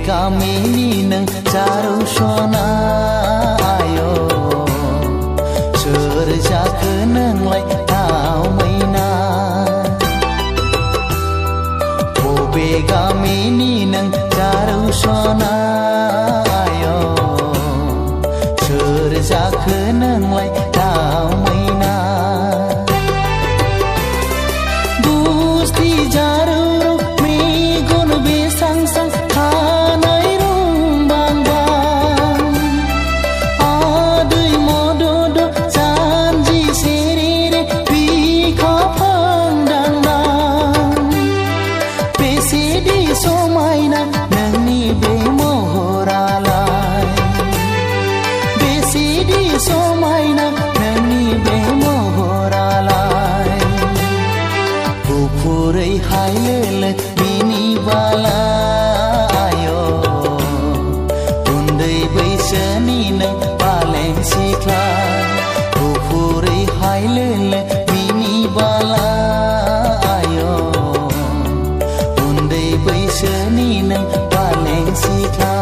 गामिनि नों जारौ सना आय' सोर जाखो नोंलाय दाव मैना बबे गामिनि नों जारौ सना आय' सोर जाखो नोंलाय दाव मैना गुस्ति जारौ मेगन बेसां सां खानाय रुंबां बां आदै मदद जानजि सेरेरे बिखा फांदांदां बेसेदि समायना नोंनि बे महरालाय बेसेदि समायना नोंनि बे महरालाय गुफुरै हायलोलो बिनि बाला आय' उन्दै बैसोनि नों बालें सिख्ला गुफुरै हायलोलो बिनि बाला आय' उन्दै बैसोनि नों बालें सिख्ला